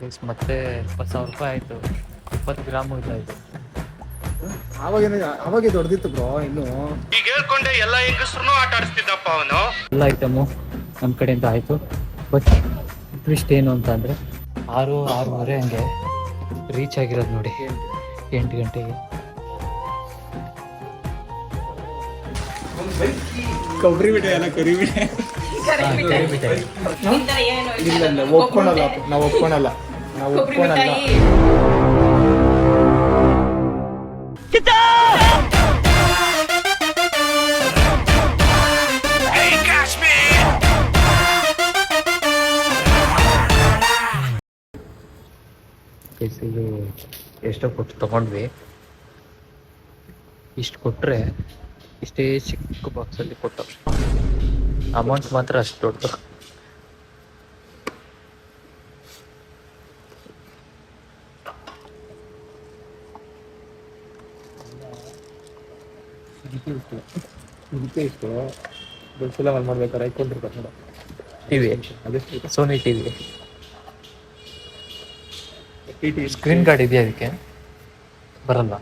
ಮತ್ತೆ 20,000 ರೂಪಾಯಿ ಆಯಿತು. 20 ಗ್ರಾಮು ಇಲ್ಲ ಇದು. ಅವಾಗ ದೊಡ್ಡದಿತ್ತು ಬ್ರೋ. ಇನ್ನು ಈಗ ಹೇಳ್ಕೊಂಡೆ ಎಲ್ಲ ಹೆಂಗಸ್ರು ಆಟ ಆಡಿಸ್ತಿದ್ದಪ್ಪ ಅವನು. ಎಲ್ಲ ಐಟಮು ನಮ್ಮ ಕಡೆಯಿಂದ ಆಯಿತು. ಬಟ್ ಟ್ವಿಸ್ಟ್ ಏನು ಅಂತ ಅಂದರೆ 6:30 ಹಂಗೆ ರೀಚ್ ಆಗಿರೋದು ನೋಡಿ. 8 ಗಂಟೆಗೆ ಕೊಬ್ಬರಿ ಬಿಟ್ಟೆ ಎಲ್ಲ ಕರಿ ಬಿಟ್ಟೆ. ಇಲ್ಲ ಒಪ್ಕೊಳಲ್ಲ, ನಾವು ಒಪ್ಕೊಳಲ್ಲ. ಇದು ಎಷ್ಟೋ ಕೊಟ್ಟು ತೊಗೊಂಡ್ವಿ. ಇಷ್ಟು ಕೊಟ್ಟರೆ ಇಷ್ಟೇ ಚಿಕ್ಕ ಬಾಕ್ಸಲ್ಲಿ ಕೊಟ್ಟು ಅಮೌಂಟ್ ಮಾತ್ರ ಅಷ್ಟು ದೊಡ್ಡದು. ಇಷ್ಟು ದೊಡ್ಡ ಮಾಡ್ಬೇಕಾರೆ ಐಕೊಂಡಿರ್ಬೇಕು ನೋಡ. ಟಿವಿ ಅದೆಷ್ಟು ಸೋನಿ ಟಿವಿ ಸ್ಕ್ರೀನ್ ಗಾರ್ಡ್ ಇದೆಯಾ? ಅದಕ್ಕೆ ಬರಲ್ಲ.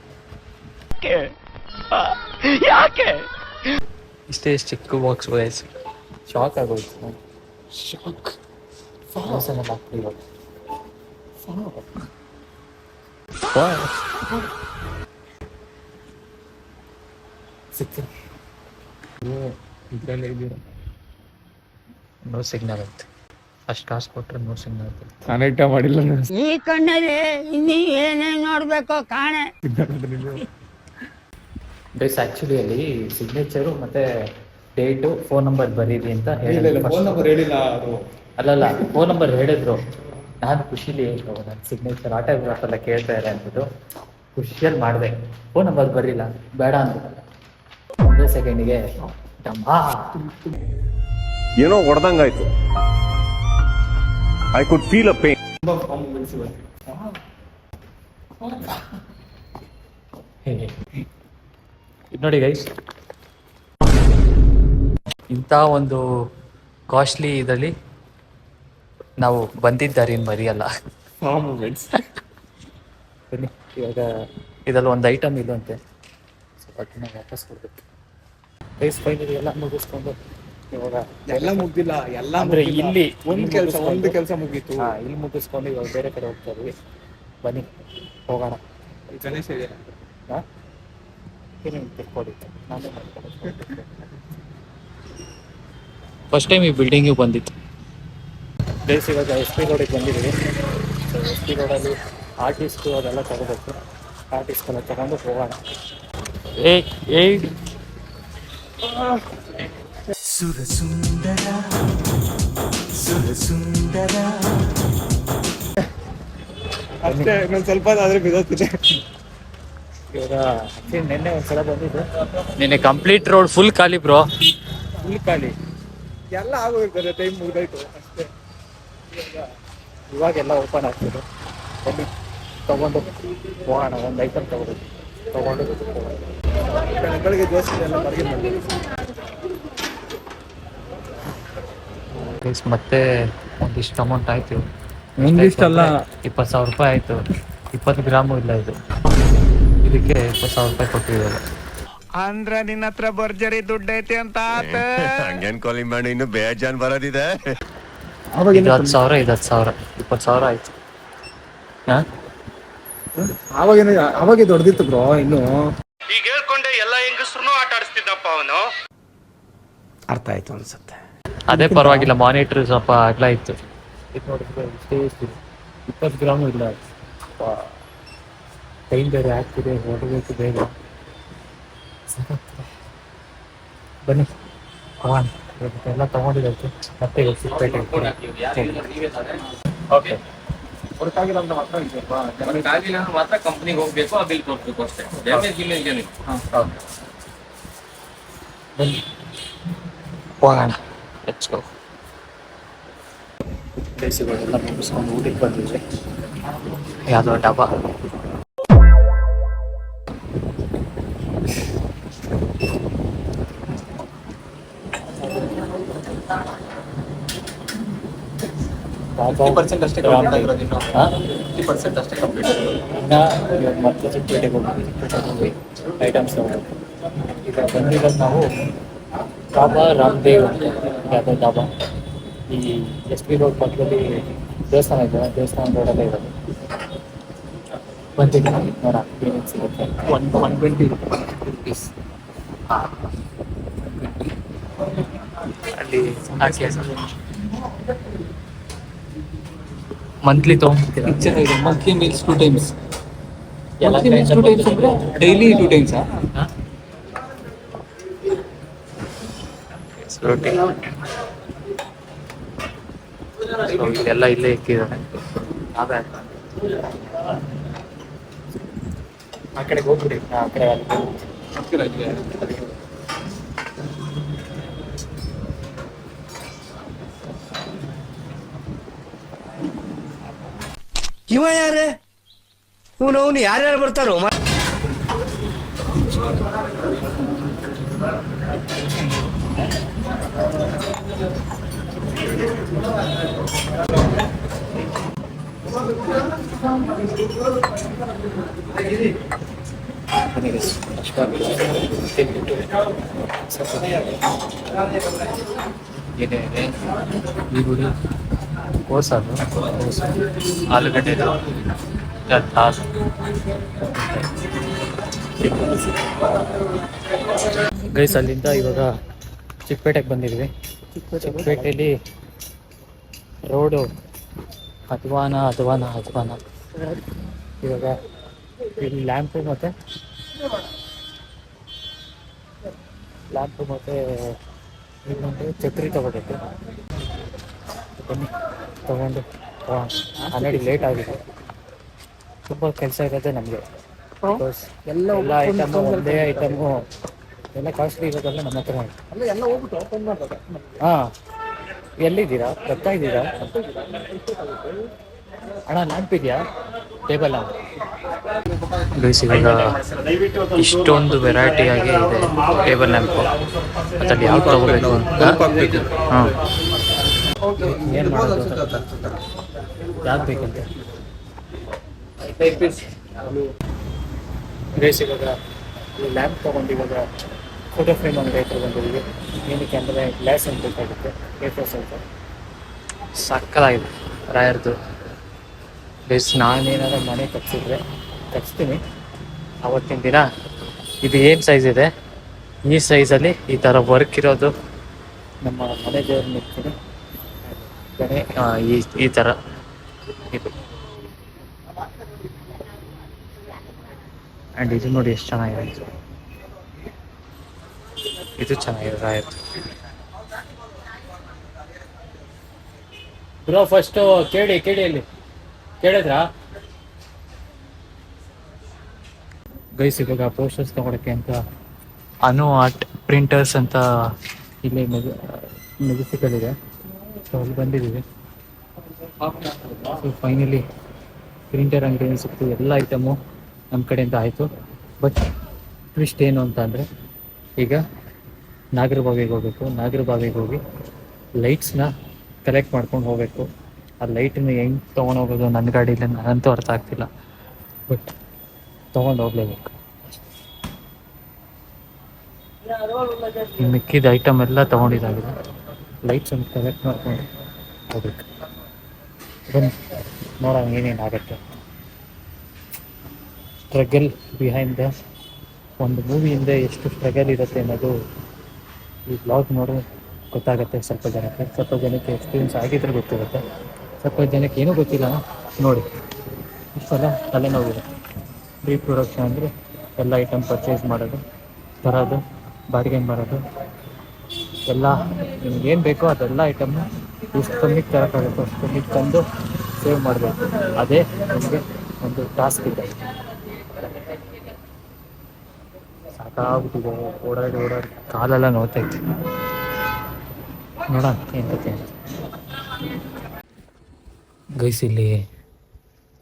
ಯಾಕೆ ಇಷ್ಟೇ ಚಿಕ್ಕ ಬಾಕ್ಸ್ ವಯಸ್ ಶಾಕ್ ಆಗೋಯ್ತು. ಶಾಕ್ ಇದ್ರಲ್ಲೇ ಇದ್ದೀರಾ. ನೋ ಸಿಗ್ನಲ್ ಐತೆ. ಅಷ್ಟು ಕಾಸು ಕೊಟ್ಟರೆ ನೋ ಸಿಗ್ನಲ್ ಐತೆ. ಕನೆಕ್ಟ ಮಾಡಿಲ್ಲ. ಈ ಕಣ್ಣಲ್ಲಿ ಇನ್ನೀ ಏನೇನು ನೋಡ್ಬೇಕೋ ಕಾಣೆ. ಡ್ರೆಸ್ ಆ್ಯಕ್ಚುಲಿ ಅಲ್ಲಿ ಸಿಗ್ನೇಚರು ಮತ್ತು ಡೇಟು ಫೋನ್ ನಂಬರ್ ಬರೀರಿ ಅಂತ ಹೇಳಿಲ್ಲ. ಫೋನ್ ನಂಬರ್ ಹೇಳಿಲ್ಲ ಅದು. ಅಲ್ಲಲ್ಲ, ಫೋನ್ ನಂಬರ್ ಹೇಳಿದ್ರು. ನಾನು ಖುಷಿಲಿ ನನ್ನ ಸಿಗ್ನೇಚರ್ ಆಟೋಗ್ರಾಫ್ ಎಲ್ಲ ಕೇಳ್ತಾ ಇದೆ ಅಂದ್ಬಿಟ್ಟು ಖುಷಿಯಲ್ಲಿ ಮಾಡಿದೆ. ಫೋನ್ ನಂಬರ್ ಬರಲಿಲ್ಲ, ಬೇಡ ಅಂದ್ಬಿಟ್ಟು ಒಂದೇ ಸೆಕೆಂಡಿಗೆ ಏನೋ ಹೊಡೆದಂಗಾಯ್ತು. I could feel a pain. ಇದು ನೋಡಿ ಗೈಸ್, ಇಂಥ ಒಂದು ಕಾಸ್ಟ್ಲಿ ಇದರಲ್ಲಿ ನಾವು ಬಂದಿದ್ದಾರೇನು ಮರೆಯಲ್ಲ. ಬನ್ನಿ, ಇವಾಗ ಇದರಲ್ಲಿ ಒಂದು ಐಟಮ್ ಇಲ್ಲಂತೆ, ಸೊ ಅದನ್ನ ವಾಪಸ್ ಕೊಡ್ಬೇಕು. ಗೈಸ್ ಫೈನಲಿ ಎಲ್ಲ ಮುಗಿಸ್ಕೊಂಡು ಇವಾಗ ಎಲ್ಲ ಮುಗ್ದಿಲ್ಲ. ಎಲ್ಲ ಅಂದ್ರೆ ಇಲ್ಲಿ ಒಂದು ಕೆಲಸ ಮುಗೀತು. ಇಲ್ಲಿ ಮುಗಿಸ್ಕೊಂಡು ಇವಾಗ ಬೇರೆ ಕಡೆ ಹೋಗ್ತಾ ಇದ್ವಿ. ಬನ್ನಿ ಹೋಗೋಣ. ಗಣೇಶ ಇದೆ. ಫಸ್ಟ್ ಟೈಮ್ ಈ ಬಿಲ್ಡಿಂಗಿಗೆ ಬಂದಿತ್ತು. ಪ್ಲೇಸ್ ಇವಾಗ SP ರೋಡಿಗೆ ಬಂದಿದ್ದೀವಿ. ಸೊ SP ರೋಡಲ್ಲಿ ಆರ್ಟಿಸ್ಟು ಅದೆಲ್ಲ ತಗೋಬೇಕು. ಆರ್ಟಿಸ್ಟ್ ಎಲ್ಲ ತಗೊಂಡು ಹೋಗೋಣ. ಅಷ್ಟೇ, ಇನ್ನೊಂದು ಸ್ವಲ್ಪ ಆದ್ರೆ ಬಿದ್ದೋಗ್ತಿದೆ. ಇವಾಗ ನಿನ್ನೆ ಒಂದ್ಸಲ ಬಂದಿದ್ದು. ನಿನ್ನೆ ಕಂಪ್ಲೀಟ್ ರೋಡ್ ಫುಲ್ ಖಾಲಿ ಬ್ರೋ, ಫುಲ್ ಖಾಲಿ. ಎಲ್ಲ ಆಗೋಗಿರ್ತಾರೆ, ಟೈಮ್ ಮುಗ್ದಾಯ್ತು ಅಷ್ಟೇ. ಇವಾಗೆಲ್ಲ ಓಪನ್ ಆಗ್ತದೆ. ಬನ್ನಿ ತಗೊಂಡು ಹೋಗೋಣ. ಒಂದು ಐಟಮ್ ತಗೋಬೇಕು, ತಗೊಂಡು ಬೆಳಗ್ಗೆ ದೋಸೆ ಎಲ್ಲ ಬರ್ಗೆ ಮಾಡ್ತೀವಿ. ಮತ್ತೆ ಒಂದಿಷ್ಟು ಅಮೌಂಟ್ ಆಯ್ತು. ಮುಂದಿಷ್ಟಲ್ಲ, 20,000 ರೂಪಾಯಿ ಆಯ್ತು. 20 ಗ್ರಾಮು ಇಲ್ಲ ಇದು. ಇದಕ್ಕೆ 20,000 ರೂಪಾಯಿ ಕೊಟ್ಟಿದ್ದಾರೆ. ಅಂದ್ರ ನಿನ್ನ ಹತ್ರ ಭರ್ಜರಿ ದುಡ್ಡು ಐತೆ ಅಂತ ಹಂಗೇನ್ ಕಾಲಿಂಗ್ ಮಾಡಿ ಇನ್ನು ಬೇಜಾನ್ ಬರೋದಿದೆ. ಇದು 10,000, ಇದು 10,000, 20,000 ಆಯ್ತು. ಅವಾಗ ದೊಡ್ಡದಿತ್ತು ಬ್ರೋ. ಇನ್ನು ಈಗ ಹೇಳ್ಕೊಂಡೆ ಎಲ್ಲ ಹೆಂಗಸ್ರು ಆಟ ಆಡಿಸ್ತಿದ್ದಪ್ಪ ಅವನು. ಅರ್ಥ ಆಯ್ತು ಅನ್ಸುತ್ತೆ. ಅದೇ ಪರವಾಗಿಲ್ಲ, ಮಾನಿಟ್ರ್ ಸ್ವಲ್ಪ ಅಗಲ ಇತ್ತು. ಇದು ನೋಡಿದ್ರೆ ಇಷ್ಟೇ ಇತ್ತು, 20 ಗ್ರಾಮು ಇಲ್ಲ. ಟೈಮ್ ಬೇರೆ ಆಗ್ತಿದೆ, ಹೊರಡಬೇಕು ಬೇಗ. ಬನ್ನಿ ಹೋಗೋಣ. ಎಲ್ಲ ತಗೊಂಡಿದ್ದಾಯ್ತು. ಮತ್ತೆ ಸಿಕ್ಪೇಟೆ ಓಕೆ. ಮಾತ್ರ ಕಂಪ್ನಿಗೆ ಹೋಗ್ಬೇಕು, ಆ ಬಿಲ್ ಕೊಡ್ಬೇಕು ಅಷ್ಟೇ. ಡ್ಯಾಮೇಜ್ ಇಲ್ಲ ಇಲ್ಲ. ಬನ್ನಿ ಹೋಗೋಣ. Let's go. ಬೇಸಿಗೆಲ್ಲ ಮುಗಿಸ್ಕೊಂಡು ಊಟಕ್ಕೆ ಬಂದಿದ್ವಿ. ಯಾವುದೋ ಡಬ್ಬ. 50% ಅಷ್ಟೇ complete ಆಗಿರೋದು ಇನ್ನು. ಹಾಂ 50% ಅಷ್ಟೇ ಕಂಪ್ಲೀಟ್. ಇನ್ನು ಇವಾಗ ಮತ್ತೆ ಚಿಕ್ಕಪೇಟೆಗೆ ಹೋಗಿ ಐಟಮ್ಸ್ ಈಗ ಬಂದಿರೋದು ನಾವು ಡಾಬಾ ರಾಮದೇವ್ ಅಂತ ಯಾವುದೋ ಡಾಬಾ ಈ ಎಸ್ ಪಿ ರೋಡ್ ಪಕ್ಕದಲ್ಲಿ ದೇವಸ್ಥಾನ ಇದೆ, ದೇವಸ್ಥಾನ ರೋಡಲ್ಲೇ ಇರೋದು. ಬಂದಿದ್ದೀನಿ ನೋಡ ಏನೇನು ಸಿಗುತ್ತೆ. 120 ರುಪೀಸ್ ಅಲ್ಲಿ ಹಾಕಿ ಮಂತ್ಲಿ ತೊಗೊಂಡ್ಬಿಡ್ತೀರಾ? ಚೆನ್ನಾಗಿದೆ. Monthly meals 2 times. ಎಲ್ಲ ಮಂತ್ಲಿ ಮೀಲ್ಸ್ 2 ಟೈಮ್ಸ್ ಅಂದ್ರೆ ಡೈಲಿ 2 ಟೈಮ್ಸಾ? ರೊಟ್ಟಿ ಇದೆಲ್ಲ ಇಲ್ಲೇ ಇಕ್ಕಿದ್ದಾರೆ. ಅದೇ ಆ ಕಡೆಗೆ ಹೋಗ್ಬಿಡಿ, ಆ ಕಡೆ ಅಲ್ಲಿ ಇವ ಯಾರೇ ಅವನು ಯಾರ್ಯಾರು ಬರ್ತಾರೋ ಏನಿದೆ ಈರುಳ್ಳಿ, ಕೋಸು, ಆಲೂಗಡ್ಡೆ, ಗೈಸ್ ಅಲ್ಲಿಂದ ಇವಾಗ ಚಿಕ್ಕಪೇಟೆಗೆ ಬಂದಿದ್ವಿ. ಚಿಕ್ಕಪೇಟೆಯಲ್ಲಿ ರೋಡು ಅಧ್ವಾನ. ಇವಾಗ ಇಲ್ಲಿ ಲ್ಯಾಂಪು ಮತ್ತು ಇನ್ನೊಂದು ಛತ್ರಿ ತಗೋಬೇಕು. ಬನ್ನಿ ತಗೊಂಡು ಆಲ್ರೆಡಿ ಲೇಟ್ ಆಗಿದೆ. ತುಂಬ ಕೆಲಸ ಇರೋದೇ ನಮಗೆ. ಎಲ್ಲ ಐಟಮು ಒಂದೇ ಐಟಮು ಎಲ್ಲ ಕಾಸ್ಟ್ಲಿ ಇರೋದೆಲ್ಲ ನಮ್ಮ ಹತ್ರ. ಹಾಂ, ಎಲ್ಲಿದ್ದೀರಾ? ಬರ್ತಾ ಇದ್ದೀರಾ ಅಣ್ಣ? ಲ್ಯಾಂಪ್ ಇದೆಯಾ ಟೇಬಲ್? ಗೈಸ್ ಇವಾಗ ಇಷ್ಟೊಂದು ವೆರೈಟಿಯಾಗಿ ಇದೆ ಟೇಬಲ್ ಲ್ಯಾಂಪು. ಅದರಲ್ಲಿ ಯಾವ್ದು ತಗೋಬೇಕು ಅಂತ. ಹಾಂ, ಏನು ಮಾಡೋದು, ಯಾವ್ದು ಬೇಕಂತೆ. ಗೈಸ್ ಇವಾಗ ಲ್ಯಾಂಪ್ ತೊಗೊಂಡು ಇವಾಗ ಫೋಟೋ ಫ್ರೇಮ್ ಅಂಗಡಿ ಹತ್ರ ಬಂದಿದ್ದೀವಿ. ಏನಕ್ಕೆ ಅಂದರೆ ಗ್ಲಾಸ್ ಅಂತ ಬೇಕಾಗುತ್ತೆ, A4 ಸೈಜ್. ಸಕ್ಕತ್ತಾಗಿದೆ ರಾಯರ್ದು. ಗೈಸ್ ನಾನೇನಾದ್ರೂ ಮನೆ ಕಟ್ಸ್ತೀನಿ ಆವತ್ತಿನ ದಿನ. ಇದು ಏನು ಸೈಜ್ ಇದೆ, ಈ ಸೈಜಲ್ಲಿ ಈ ಥರ ವರ್ಕ್ ಇರೋದು ನಮ್ಮ ಮನೆ ದೇವ್ರನ್ನ ಇರ್ತೀನಿ. ಈ ಥರ ಇದು. ಆ್ಯಂಡ್ ಇದು ನೋಡಿ ಎಷ್ಟು ಚೆನ್ನಾಗಿದೆ. ಇದು ಚೆನ್ನಾಗಿದೆ ರಾಯರ್ದು. ಬ್ರೋ ಫಸ್ಟು ಕೇಳಿ ಅಲ್ಲಿ ಕೇಳಿದ್ರಾ? ಗೈಸ್ ಇವಾಗ ಪೋಸ್ಟರ್ಸ್ ತಗೊಳಕ್ಕೆ ಅಂತ ಅನು ಆರ್ಟ್ ಪ್ರಿಂಟರ್ಸ್ ಅಂತ ಇಲ್ಲಿ ಮೆಜೆಸ್ಟಿಕಲ್ಲಿದೆ. ಸೊ ಅಲ್ಲಿ ಬಂದಿದ್ದೀವಿ. ಸೊ ಫೈನಲಿ ಪ್ರಿಂಟರ್ ಅಂಗಡಿ ಸಿಕ್ತು. ಎಲ್ಲ ಐಟಮು ನಮ್ಮ ಕಡೆಯಿಂದ ಆಯಿತು. ಬಟ್ ಟ್ವಿಸ್ಟ್ ಏನು ಅಂತ ಅಂದರೆ ಈಗ ನಾಗರಬಾವಿಗೆ ಹೋಗಬೇಕು. ನಾಗರಬಾವಿಗೆ ಹೋಗಿ ಲೈಟ್ಸ್ನ ಕಲೆಕ್ಟ್ ಮಾಡ್ಕೊಂಡು ಹೋಗಬೇಕು. ಆ ಲೈಟನ್ನು ಹೆಂಗೆ ತೊಗೊಂಡೋಗೋದು ನನ್ನ ಗಾಡೀಲಿ ನನಗಂತೂ ಅರ್ಥ ಆಗ್ತಿಲ್ಲ. ಬಟ್ ತೊಗೊಂಡು ಹೋಗ್ಲೇಬೇಕು. ಈ ಮಿಕ್ಕಿದ ಐಟಮ್ ಎಲ್ಲ ತೊಗೊಂಡಿದ್ದಾಗಿದೆ. ಲೈಟ್ಸನ್ನು ಕಲೆಕ್ಟ್ ಮಾಡ್ಕೊಂಡು ಹೋಗ್ಬೇಕು. ಬನ್ನಿ ನೋಡೋಣ ಏನೇನಾಗುತ್ತೆ. ಸ್ಟ್ರಗಲ್ ಬಿಹೈಂಡ್ ದ ಒಂದು ಮೂವಿ ಹಿಂದೆ ಎಷ್ಟು ಸ್ಟ್ರಗಲ್ ಇರುತ್ತೆ ಅನ್ನೋದು ಈ ಬ್ಲಾಗ್ ನೋಡಿ ಗೊತ್ತಾಗುತ್ತೆ. ಸ್ವಲ್ಪ ಜನಕ್ಕೆ ಎಕ್ಸ್ಪೀರಿಯನ್ಸ್ ಆಗಿದ್ರೆ ಗೊತ್ತಿರುತ್ತೆ. ಸ್ವಲ್ಪ ಜನಕ್ಕೆ ಏನೂ ಗೊತ್ತಿಲ್ಲ ನೋಡಿ. ಇಷ್ಟೆಲ್ಲ ತಲೆನೋವಿರುತ್ತೆ. ರೀಪ್ರೊಡಕ್ಷನ್ ಅಂದರೆ ಎಲ್ಲ ಐಟಮ್ ಪರ್ಚೇಸ್ ಮಾಡೋದು, ತರೋದು, ಬಾಡಿಗೆಗೆ ಬರೋದು, ಎಲ್ಲ ನಿಮ್ಗೇನು ಬೇಕೋ ಅದೆಲ್ಲ ಐಟಮ್ನ ಎಷ್ಟು ಕಮ್ಮಿಗೆ ತರೋಕ್ಕಾಗುತ್ತೋ ಅಷ್ಟು ಕಮ್ಮಿಗೆ ತಂದು ಸೇವ್ ಮಾಡಬೇಕು. ಅದೇ ನಿಮಗೆ ಒಂದು ಟಾಸ್ಕ್ ಇದೆ. ಸಾಕಾಗ್ಬಿಟ್ಟಿದೆ ಓಡಾಡಿ ಕಾಲೆಲ್ಲ ನೋವ್ತೈತೆ. ನೋಡೋಣ ಏನು ಕತೆ ಅಂತ. ಗೈಸ್ ಇಲ್ಲಿ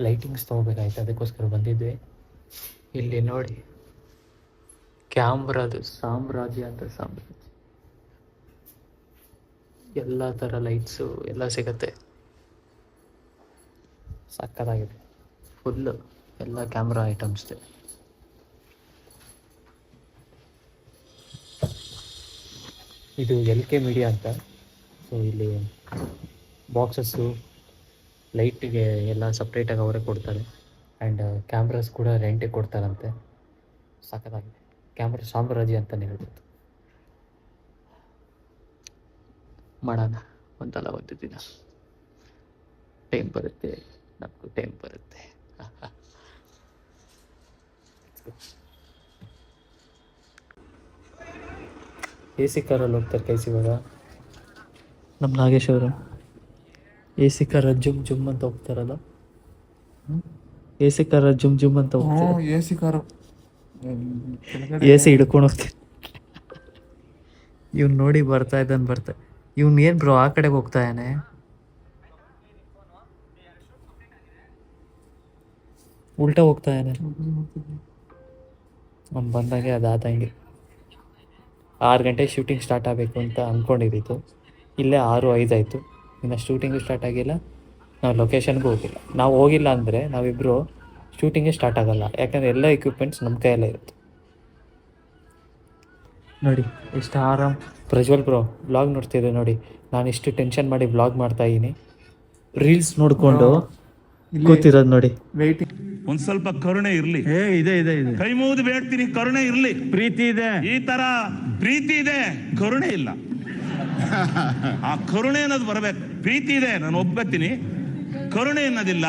ಲೈಟಿಂಗ್ಸ್ ತೊಗೋಬೇಕಾಯ್ತು, ಅದಕ್ಕೋಸ್ಕರ ಬಂದಿದ್ವಿ. ಇಲ್ಲಿ ನೋಡಿ ಕ್ಯಾಮ್ರಾದು ಸಾಮ್ರಾಜ್ಯ ಅಂತ ಎಲ್ಲ ಥರ ಲೈಟ್ಸು ಎಲ್ಲ ಸಿಗತ್ತೆ. ಸಕ್ಕತ್ತಾಗಿದೆ. ಫುಲ್ಲು ಎಲ್ಲ ಕ್ಯಾಮ್ರಾ ಐಟಮ್ಸ್ದೆ. ಇದು LK ಮೀಡಿಯಾ ಅಂತ. ಸೊ ಇಲ್ಲಿ ಬಾಕ್ಸಸ್ಸು, ಲೈಟಿಗೆ ಎಲ್ಲ ಸಪ್ರೇಟಾಗಿ ಅವರೇ ಕೊಡ್ತಾರೆ. ಆ್ಯಂಡ್ ಕ್ಯಾಮ್ರಾಸ್ ಕೂಡ ರೆಂಟಿಗೆ ಕೊಡ್ತಾರಂತೆ. ಸಕ್ಕತ್ತಾಗಿದೆ. ಕ್ಯಾಮ್ರಾ ಸಾಮ್ರಾಜ್ಯ ಅಂತಲೇ ಹೇಳ್ಬೋದು. ಮಾಡೋಣ ಒಂದಲ್ಲ ಒಂದು ದಿನ. ಟೈಮ್ ಬರುತ್ತೆ, ನಮಗೂ ಟೈಮ್ ಬರುತ್ತೆ. AC ಕಾರಲ್ಲಿ ಹೋಗ್ತಾರೆ ಕೈಸಿ ಇವಾಗ ನಮ್ಮ ನಾಗೇಶ್ ಅವರು. AC ಕಾರ ಜುಮ್ ಜುಮ್ ಅಂತ ಹೋಗ್ತಾರಲ್ಲ, AC ಕಾರ ಜುಮ್ ಜುಮ್ ಅಂತ ಹೋಗ್ತಾರೆ. AC ಕಾರು AC ಹಿಡ್ಕೊಂಡು ಹೋಗ್ತಾರೆ. ಇವ್ನು ನೋಡಿ ಬರ್ತಾ ಇವ್ನು ಏನು ಬ್ರೋ ಆ ಕಡೆಗೆ ಹೋಗ್ತಾ ಇದ್ದಾನೆ. ಉಲ್ಟಾ ಹೋಗ್ತಾ ಇದ್ದಾನೆ. ಅವ್ನು ಬಂದಾಗೆ ಅದಾದಂಗೆ 6 ಗಂಟೆಗೆ ಶೂಟಿಂಗ್ ಸ್ಟಾರ್ಟ್ ಆಗಬೇಕು ಅಂತ ಅಂದ್ಕೊಂಡಿದ್ದಿತ್ತು. ಇಲ್ಲೇ 6:05 ಆಯಿತು. ಇನ್ನು ಶೂಟಿಂಗು ಸ್ಟಾರ್ಟ್ ಆಗಿಲ್ಲ, ನಾವು ಲೊಕೇಶನ್ಗೂ ಹೋಗಿಲ್ಲ. ನಾವು ಹೋಗಿಲ್ಲ ಅಂದರೆ ನಾವಿಬ್ಬರು ಶೂಟಿಂಗೇ ಸ್ಟಾರ್ಟ್ ಆಗೋಲ್ಲ. ಯಾಕಂದರೆ ಎಲ್ಲ ಎಕ್ವಿಪ್ಮೆಂಟ್ಸ್ ನಮ್ಮ ಕೈಯಲ್ಲೇ ಇರುತ್ತೆ. ನೋಡಿ ಎಷ್ಟು ಆರಾಮ್. ಪ್ರಜ್ವಲ್ ಬ್ರೋ ವ್ಲಾಗ್ ನೋಡ್ತಿದ್ದೆ ನೋಡಿ. ನಾನು ಇಷ್ಟು ಟೆನ್ಷನ್ ಮಾಡಿ ವ್ಲಾಗ್ ಮಾಡ್ತಾಯಿದ್ದೀನಿ. ರೀಲ್ಸ್ ನೋಡಿಕೊಂಡು ಕೂತಿರೋದು ನೋಡಿ. ವೇಟಿಂಗ್. ಒಂದ್ ಸ್ವಲ್ಪ ಕರುಣೆ ಇರ್ಲಿ. ಇದೆ ಕೈ ಮುಗಿದು ಬೇಡ್ತೀನಿ, ಕರುಣೆ ಇರ್ಲಿ. ಪ್ರೀತಿ ಇದೆ. ಈ ತರ ಪ್ರೀತಿ ಇದೆ, ಕರುಣೆ ಇಲ್ಲ. ಆ ಕರುಣೆ ಅನ್ನೋದು ಬರ್ಬೇಕು. ಪ್ರೀತಿ ಇದೆ, ನಾನು ಒಪ್ಕೊತೀನಿ. ಕರುಣೆ ಅನ್ನೋದಿಲ್ಲ.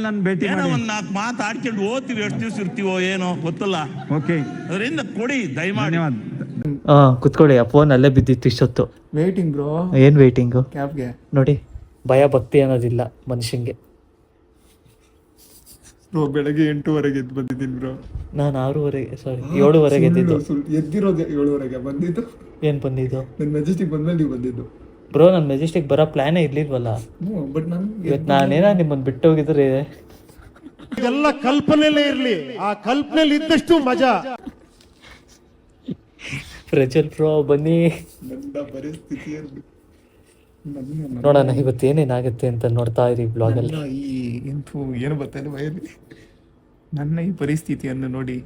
ನಾನು ಭೇಟಿ ಏನೋ ಒಂದ್ 4 ಮಾತು ಆಡ್ಕೊಂಡು ಓದ್ತೀವಿ. ಎಷ್ಟು ದಿವ್ಸ ಇರ್ತೀವೋ ಏನೋ ಗೊತ್ತಿಲ್ಲ. ಓಕೆ, ಅದರಿಂದ ಕೊಡಿ ದಯಮಾಡಿ. ಕುತ್ಕೊಳ್ಳಿ. ಆ ಫೋನ್ ಅಲ್ಲೇ ಬಿದ್ದಿತ್ತು ಇಷ್ಟೊತ್ತು. Waiting bro. ಏನು ವೇಟಿಂಗು ಕ್ಯಾಬ್ಗೆ ನೋಡಿ. ಭಯ ಭಕ್ತಿ ಅನ್ನೋದಿಲ್ಲ ಮನುಷ್ಯಂಗೆ. ಬ್ರೋ ಬೆಳಗ್ಗೆ 8:00 ಎದ್ದು ಬಂದಿದ್ದೀನಿ ಬ್ರೋ. ನಾನು 7:30 ಎದ್ದಿದ್ದು. ಎದ್ದಿರೋದು 7:00 ಬಂದಿದ್ದು. ಏನು ಬಂದಿದ್ದು? ನನ್ನ ಮೆಜೆಸ್ಟಿಕ್ ಬಂದ್ಮೇಲೆ ನೀವು ಬಂದಿದ್ದು ಬ್ರೋ. ನನ್ನ ಮೆಜೆಸ್ಟಿಕ್ ಬರೋ ಪ್ಲ್ಯಾನೇ ಇರ್ಲಿಲ್ವಲ್ಲ. ಬಟ್ ನಾನು ಇವತ್ತು ನಾನೇನ ನಿಮ್ಮನ್ನು ಬಿಟ್ಟು ಹೋಗಿದ್ರೆ ಎಲ್ಲ ಕಲ್ಪನೆಲೇ ಇರ್ಲಿ. ಆ ಕಲ್ಪನೆಯಲ್ಲಿ ಇದ್ದಷ್ಟು ಮಜಾ. ಪ್ರಜ್ವಲ್ ಬ್ರೋ ಬನ್ನಿ ನನ್ನ ಪರಿಸ್ಥಿತಿಯಲ್ಲಿ ನೋಡೋಣ ಇವತ್ತು ಏನೇನಾಗುತ್ತೆ ಅಂತ ನೋಡ್ತಾ ಇರಿ ಬ್ಲಾಗಲ್ಲಿ. ಏನು ಬರ್ತಾಯಿಲ್ಲ ಭಯಲ್ಲಿ. ನನ್ನ ಈ ಪರಿಸ್ಥಿತಿಯನ್ನು ನೋಡಿ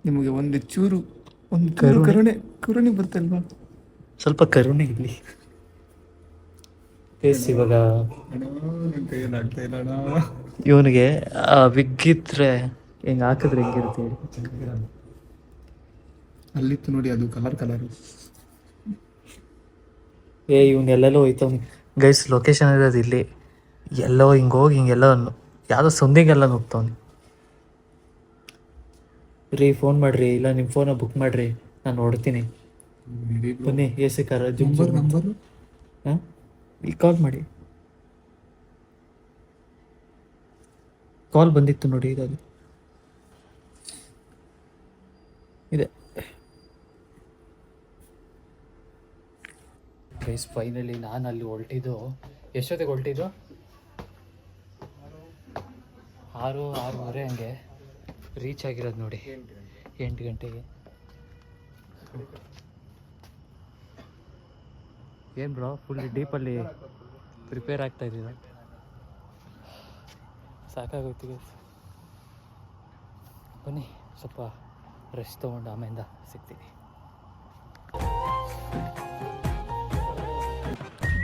ನಿಮಗೆ ಒಂದು ಚೂರು ಕರುಣೆ ಬರ್ತಲ್ವಾ? ಸ್ವಲ್ಪ ಕರುಣೆ ಇರಲಿ. ಫೇಸ್ ಇವಾಗ ನನ್ನ ಕೈಯಲ್ಲಿ ಆಗ್ತಾ ಇಲ್ಲ ಅಣ್ಣ. ಇವನಿಗೆ ವಿಗ್ಗಿದ್ರೆ ಹೆಂಗೆ ಹಾಕಿದ್ರೆ ಹೆಂಗಿರುತ್ತೆ ಹೇಳಿ. ಅಲ್ಲಿತ್ತು ನೋಡಿ, ಅದು ಕಲರು. ಇವನ್ನೆಲ್ಲೆಲ್ಲೋ ಹೋಯ್ತವ್ನಿ ಗೈಸ್. ಲೊಕೇಶನ್ ಇರೋದು ಇಲ್ಲಿ. ಎಲ್ಲೋ ಹಿಂಗೆ ಹೋಗಿ ಹಿಂಗೆಲ್ಲ ಯಾವುದೋ ಸಂದಿಗೆಲ್ಲ ಹೋಗ್ತವ್ನಿ. ರೀ ಫೋನ್ ಮಾಡಿರಿ, ಇಲ್ಲ ನಿಮ್ಮ ಫೋನ ಬುಕ್ ಮಾಡಿರಿ, ನಾನು ನೋಡ್ತೀನಿ. ಬನ್ನಿ AC ಕಾರ ಜುಮ್ ನಂಬರು. ಹಾಂ, ಈಗ ಕಾಲ್ ಮಾಡಿ. ಕಾಲ್ ಬಂದಿತ್ತು ನೋಡಿ ಇದಲ್ಲಿ ಇದೆ. ಗೈಸ್ ಫೈನಲಿ ನಾನು ಅಲ್ಲಿ ಹೊರಟಿದ್ದು. ಎಷ್ಟೊತ್ತಿಗೆ ಹೊರಟಿದ್ದು? 6:30 ಹಂಗೆ ರೀಚ್ ಆಗಿರೋದು ನೋಡಿ. 8 ಗಂಟೆಗೆ. ಏನು ಬ್ರೋ ಫುಲ್ ಡೀಪಲ್ಲಿ ಪ್ರಿಪೇರ್ ಆಗ್ತಾ ಇದ್ದೀರ? ಸಾಕಾಗೋಯ್ತು ಗೈಸ್. ಬನ್ನಿ ಸ್ವಲ್ಪ ರೆಸ್ಟ್ ತೊಗೊಂಡು ಆಮೇಲೆ ಸಿಗ್ತೀನಿ.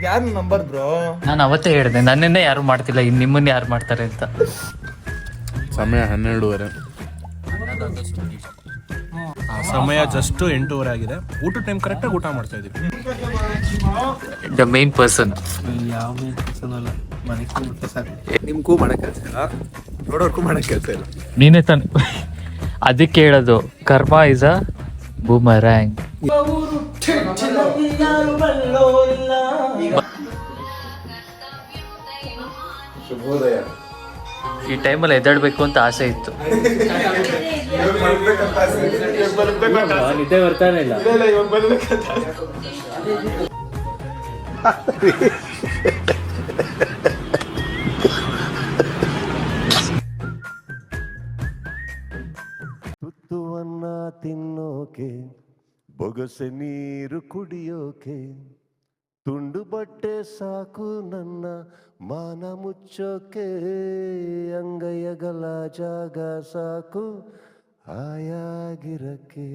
ಯಾರು ನಂಬರ್ ಬ್ರೋ? ನಾನು ಅವತ್ತೇ ಹೇಳಿದೆ ನನ್ನನ್ನೇ ಯಾರು ಮಾಡ್ತಿಲ್ಲ, ಇನ್ನು ನಿಮ್ಮನ್ನ ಯಾರು ಮಾಡ್ತಾರೆ ಅಂತ. ಸಮಯ 12:30. ಸಮಯ ಜಸ್ಟ್ 8:30 ಆಗಿದೆ. ಊಟ ಟೈಮ್ ಕರೆಕ್ಟಾಗಿ ಊಟ ಮಾಡ್ತಾ ಇದ್ದೀವಿ. The main person. ಯಾವ ಮೇನ್ ಪರ್ಸನ್ ಅಲ್ಲ, ಮನೆಗೂ ಊಟ ಸಾಕು. ನಿಮ್ಗೂ ಮಾಡೋ ಕೆಲಸ ಇಲ್ಲ, ನೋಡೋರ್ಗೂ ಮಾಡೋ ಕೆಲಸ ಇಲ್ಲ. ನೀನೇ ತಾನೆ ಅದಕ್ಕೆ ಹೇಳೋದು ಕರ್ಮ ಇಸ್ ಅ ಬೂಮರ್ಯಾಂಗ್. ಶುಭೋದಯ. ಈ ಟೈಮಲ್ಲಿ ಎದ್ದಾಡಬೇಕು ಅಂತ ಆಸೆ ಇತ್ತು. ನಿದ್ದೆ ಬರ್ತಾನೆ ಇಲ್ಲ. ತುತ್ತುವನ್ನ ತಿನ್ನೋಕೆ ಬೊಗಸೆ ನೀರು ಕುಡಿಯೋಕೆ ತುಂಡು ಬಟ್ಟೆ ಸಾಕು ನನ್ನ ಮಾನ ಮುಚ್ಚೋಕೆ, ಅಂಗೈಯಗಲ ಜಾಗ ಸಾಕು ಆಯಾಗಿರಕ್ಕೆ.